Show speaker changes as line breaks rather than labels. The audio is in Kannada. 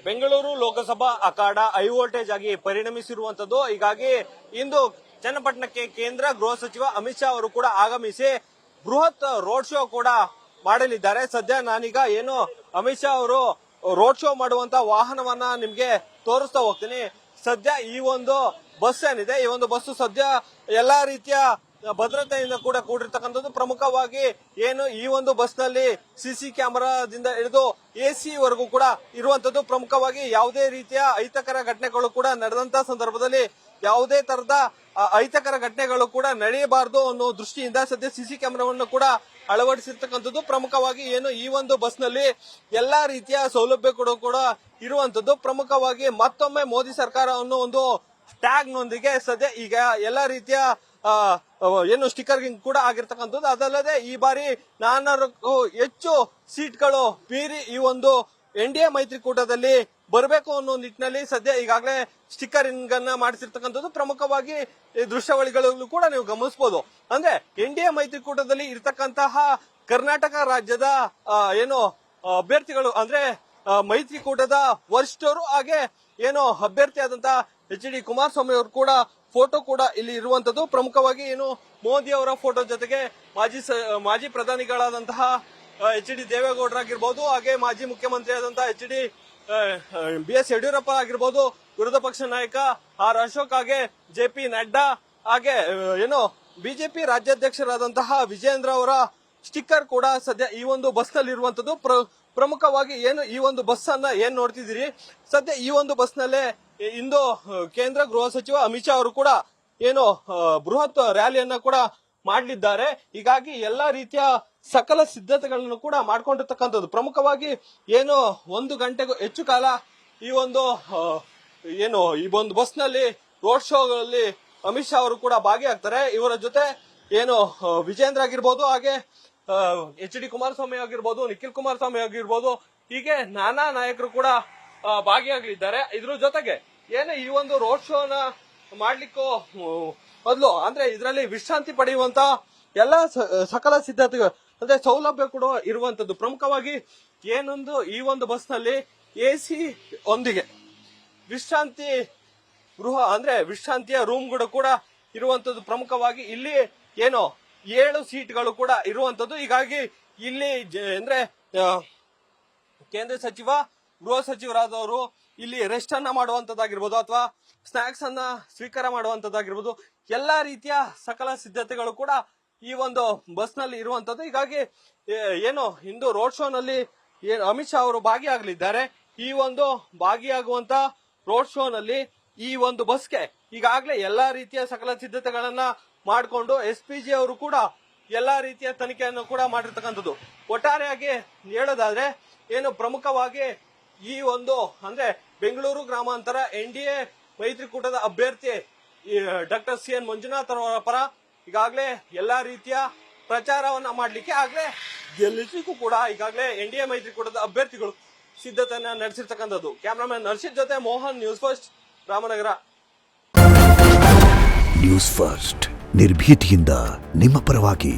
ಬೆಂಗಳೂರು ಲೋಕಸಭಾ ಅಖಾಡ ಹೈ ವೋಲ್ಟೇಜ್ ಆಗಿ ಪರಿಣಮಿಸಿರುವಂತದ್ದು. ಹೀಗಾಗಿ ಇಂದು ಚನ್ನಪಟ್ಟಣಕ್ಕೆ ಕೇಂದ್ರ ಗೃಹ ಸಚಿವ ಅಮಿತ್ ಶಾ ಅವರು ಕೂಡ ಆಗಮಿಸಿ ಬೃಹತ್ ರೋಡ್ ಶೋ ಕೂಡ ಮಾಡಲಿದ್ದಾರೆ. ಸದ್ಯ ನಾನೀಗ ಏನು ಅಮಿತ್ ಶಾ ಅವರು ರೋಡ್ ಶೋ ಮಾಡುವಂತ ವಾಹನವನ್ನ ನಿಮ್ಗೆ ತೋರಿಸ್ತಾ ಹೋಗ್ತೀನಿ. ಸದ್ಯ ಈ ಒಂದು ಬಸ್ ಏನಿದೆ, ಈ ಒಂದು ಬಸ್ ಸದ್ಯ ಎಲ್ಲಾ ರೀತಿಯ ಭದ್ರತೆಯಿಂದ ಕೂಡ ಕೂಡಿರ್ತಕ್ಕಂಥದ್ದು. ಪ್ರಮುಖವಾಗಿ ಏನು ಈ ಒಂದು ಬಸ್ ನಲ್ಲಿ ಸಿಸಿ ಕ್ಯಾಮೆರಾದಿಂದ ಹಿಡಿದು ಎಸಿ ವರೆಗೂ ಕೂಡ ಇರುವಂತದ್ದು. ಪ್ರಮುಖವಾಗಿ ಯಾವುದೇ ರೀತಿಯ ಅಹಿತಕರ ಘಟನೆಗಳು ಕೂಡ ನಡೆದಂತ ಸಂದರ್ಭದಲ್ಲಿ ಯಾವುದೇ ತರದ ಅಹಿತಕರ ಘಟನೆಗಳು ಕೂಡ ನಡೆಯಬಾರದು ಅನ್ನೋ ದೃಷ್ಟಿಯಿಂದ ಸದ್ಯ ಸಿಸಿ ಕ್ಯಾಮೆರಾವನ್ನು ಕೂಡ ಅಳವಡಿಸಿರ್ತಕ್ಕಂಥದ್ದು. ಪ್ರಮುಖವಾಗಿ ಏನು ಈ ಒಂದು ಬಸ್ ನಲ್ಲಿ ಎಲ್ಲಾ ರೀತಿಯ ಸೌಲಭ್ಯಗಳು ಕೂಡ ಇರುವಂತದ್ದು. ಪ್ರಮುಖವಾಗಿ ಮತ್ತೊಮ್ಮೆ ಮೋದಿ ಸರ್ಕಾರ ಅನ್ನೋ ಒಂದು ಟ್ಯಾಗ್ ನೊಂದಿಗೆ ಸದ್ಯ ಈಗ ಎಲ್ಲಾ ರೀತಿಯ ಏನು ಸ್ಟಿಕರಿಂಗ್ ಕೂಡ ಆಗಿರ್ತಕ್ಕಂಥದ್ದು. ಅದಲ್ಲದೆ ಈ ಬಾರಿ 400ಕ್ಕೂ ಹೆಚ್ಚು ಸೀಟ್ಗಳು ಮೀರಿ ಈ ಒಂದು ಎನ್ಡಿಎ ಮೈತ್ರಿಕೂಟದಲ್ಲಿ ಬರಬೇಕು ಅನ್ನೋ ನಿಟ್ಟಿನಲ್ಲಿ ಸದ್ಯ ಈಗಾಗಲೇ ಸ್ಟಿಕರಿಂಗ್ ಅನ್ನ ಮಾಡಿಸಿರ್ತಕ್ಕಂಥದ್ದು. ಪ್ರಮುಖವಾಗಿ ದೃಶ್ಯಾವಳಿಗಳಲ್ಲೂ ಕೂಡ ನೀವು ಗಮನಿಸಬಹುದು. ಅಂದ್ರೆ ಎನ್ಡಿಎ ಮೈತ್ರಿಕೂಟದಲ್ಲಿ ಇರತಕ್ಕಂತಹ ಕರ್ನಾಟಕ ರಾಜ್ಯದ ಏನು ಅಭ್ಯರ್ಥಿಗಳು ಅಂದ್ರೆ ಮೈತ್ರಿಕೂಟದ ವರಿಷ್ಠರು ಹಾಗೆ ಏನು ಅಭ್ಯರ್ಥಿಯಾದಂತಹ ಎಚ್.ಡಿ. ಕುಮಾರಸ್ವಾಮಿ ಅವರು ಕೂಡ ಫೋಟೋ ಕೂಡ ಇಲ್ಲಿ ಇರುವಂತದ್ದು. ಪ್ರಮುಖವಾಗಿ ಏನು ಮೋದಿ ಅವರ ಫೋಟೋ ಜೊತೆಗೆ ಮಾಜಿ ಪ್ರಧಾನಿಗಳಾದಂತಹ ಎಚ್.ಡಿ. ದೇವೇಗೌಡರಾಗಿರ್ಬೋದು, ಹಾಗೆ ಮಾಜಿ ಮುಖ್ಯಮಂತ್ರಿ ಆದಂತಹ ಬಿ.ಎಸ್. ಯಡಿಯೂರಪ್ಪ ಆಗಿರ್ಬೋದು, ವಿರೋಧ ಪಕ್ಷ ನಾಯಕ ಆರ್ ಅಶೋಕ್, ಹಾಗೆ ಜೆ.ಪಿ. ನಡ್ಡಾ, ಹಾಗೆ ಏನು ಬಿಜೆಪಿ ರಾಜ್ಯಾಧ್ಯಕ್ಷರಾದಂತಹ ವಿಜೇಂದ್ರ ಅವರ ಸ್ಟಿಕ್ಕರ್ ಕೂಡ ಸದ್ಯ ಈ ಒಂದು ಬಸ್ ನಲ್ಲಿ ಇರುವಂತದ್ದು. ಪ್ರಮುಖವಾಗಿ ಏನು ಈ ಒಂದು ಬಸ್ ಅನ್ನ ಏನ್ ನೋಡ್ತಿದ್ದೀರಿ, ಸದ್ಯ ಈ ಒಂದು ಬಸ್ ನಲ್ಲೇ ಇಂದು ಕೇಂದ್ರ ಗೃಹ ಸಚಿವ ಅಮಿತ್ ಶಾ ಅವರು ಕೂಡ ಏನು ಬೃಹತ್ ರ್ಯಾಲಿಯನ್ನ ಕೂಡ ಮಾಡಲಿದ್ದಾರೆ. ಹೀಗಾಗಿ ಎಲ್ಲಾ ರೀತಿಯ ಸಕಲ ಸಿದ್ಧತೆಗಳನ್ನು ಕೂಡ ಮಾಡ್ಕೊಂಡಿರ್ತಕ್ಕಂಥದ್ದು. ಪ್ರಮುಖವಾಗಿ ಏನು 1 ಗಂಟೆಗೂ ಹೆಚ್ಚು ಕಾಲ ಈ ಒಂದು ಬಸ್ ನಲ್ಲಿ ರೋಡ್ ಶೋಗಳಲ್ಲಿ ಅಮಿತ್ ಶಾ ಅವರು ಕೂಡ ಭಾಗಿಯಾಗ್ತಾರೆ. ಇವರ ಜೊತೆ ಏನು ವಿಜೇಂದ್ರ ಆಗಿರ್ಬೋದು, ಹಾಗೆ ಎಚ್.ಡಿ. ಕುಮಾರಸ್ವಾಮಿ ಆಗಿರ್ಬೋದು, ನಿಖಿಲ್ ಕುಮಾರಸ್ವಾಮಿ ಆಗಿರ್ಬೋದು, ಹೀಗೆ ನಾನಾ ನಾಯಕರು ಕೂಡ ಭಾಗಿಯಾಗಲಿದ್ದಾರೆ. ಇದ್ರ ಜೊತೆಗೆ ಏನು ಈ ಒಂದು ರೋಡ್ ಶೋನ ಮಾಡ್ಲಿಕ್ಕೂ ಮೊದಲು ಅಂದ್ರೆ ಇದರಲ್ಲಿ ವಿಶ್ರಾಂತಿ ಪಡೆಯುವಂತ ಎಲ್ಲ ಸಕಲ ಸಿದ್ಧತೆಗಳು ಅಂದ್ರೆ ಸೌಲಭ್ಯ ಕೂಡ ಇರುವಂತದ್ದು. ಪ್ರಮುಖವಾಗಿ ಏನೊಂದು ಈ ಒಂದು ಬಸ್ ನಲ್ಲಿ ಎಸಿ ಒಂದಿಗೆ ವಿಶ್ರಾಂತಿ ಗೃಹ ಅಂದ್ರೆ ವಿಶ್ರಾಂತಿಯ ರೂಮ್ಗಳು ಕೂಡ ಇರುವಂತದ್ದು. ಪ್ರಮುಖವಾಗಿ ಇಲ್ಲಿ ಏನು 7 ಸೀಟ್ಗಳು ಕೂಡ ಇರುವಂತದ್ದು. ಹೀಗಾಗಿ ಇಲ್ಲಿ ಅಂದ್ರೆ ಕೇಂದ್ರ ಸಚಿವ ಗೃಹ ಸಚಿವರಾದವರು ಇಲ್ಲಿ ರೆಸ್ಟ್ ಅನ್ನ ಮಾಡುವಂತದ್ದಾಗಿರ್ಬೋದು ಅಥವಾ ಸ್ನಾಕ್ಸ್ ಅನ್ನ ಸ್ವೀಕಾರ ಮಾಡುವಂತದ್ದಾಗಿರ್ಬೋದು, ಎಲ್ಲಾ ರೀತಿಯ ಸಕಲ ಸಿದ್ಧತೆಗಳು ಕೂಡ ಈ ಒಂದು ಬಸ್ ನಲ್ಲಿ ಇರುವಂತದ್ದು. ಹೀಗಾಗಿ ಏನು ಇಂದು ರೋಡ್ ಶೋ ನಲ್ಲಿ ಅಮಿತ್ ಶಾ ಅವರು ಭಾಗಿಯಾಗಲಿದ್ದಾರೆ. ಈ ಒಂದು ಭಾಗಿಯಾಗುವಂತ ರೋಡ್ ಶೋ ನಲ್ಲಿ ಈ ಒಂದು ಬಸ್ಗೆ ಈಗಾಗಲೇ ಎಲ್ಲಾ ರೀತಿಯ ಸಕಲ ಸಿದ್ಧತೆಗಳನ್ನ ಮಾಡಿಕೊಂಡು ಎಸ್ಪಿಜಿ ಅವರು ಕೂಡ ಎಲ್ಲಾ ರೀತಿಯ ತನಿಖೆಯನ್ನು ಕೂಡ ಮಾಡಿರ್ತಕ್ಕಂಥದ್ದು. ಒಟ್ಟಾರೆಯಾಗಿ ಹೇಳೋದಾದ್ರೆ ಏನು ಪ್ರಮುಖವಾಗಿ ಈ ಒಂದು ಅಂದ್ರೆ ಬೆಂಗಳೂರು ಗ್ರಾಮಾಂತರ ಎನ್ಡಿಎ ಮೈತ್ರಿಕೂಟದ ಅಭ್ಯರ್ಥಿ ಡಾಕ್ಟರ್ ಸಿ.ಎನ್. ಮಂಜುನಾಥ್ ಅವರ ಪರ ಈಗಾಗಲೇ ಎಲ್ಲಾ ರೀತಿಯ ಪ್ರಚಾರವನ್ನ ಮಾಡ್ಲಿಕ್ಕೆ ಆಗ್ಲೇ ಗೆಲ್ಲಿಸಲಿಕ್ಕೂ ಕೂಡ ಈಗಾಗಲೇ ಎನ್ಡಿಎ ಮೈತ್ರಿಕೂಟದ ಅಭ್ಯರ್ಥಿಗಳು ಸಿದ್ಧತೆಯನ್ನ ನಡೆಸಿರ್ತಕ್ಕಂಥದ್ದು. ಕ್ಯಾಮರಾಮನ್ ನರ್ಷಿದ್ ಜೊತೆ Mohan, news first, Ramanagara.
News first ನಿರ್ಭೀತಿಯಿಂದ ನಿಮ್ಮ ಪರವಾಗಿ.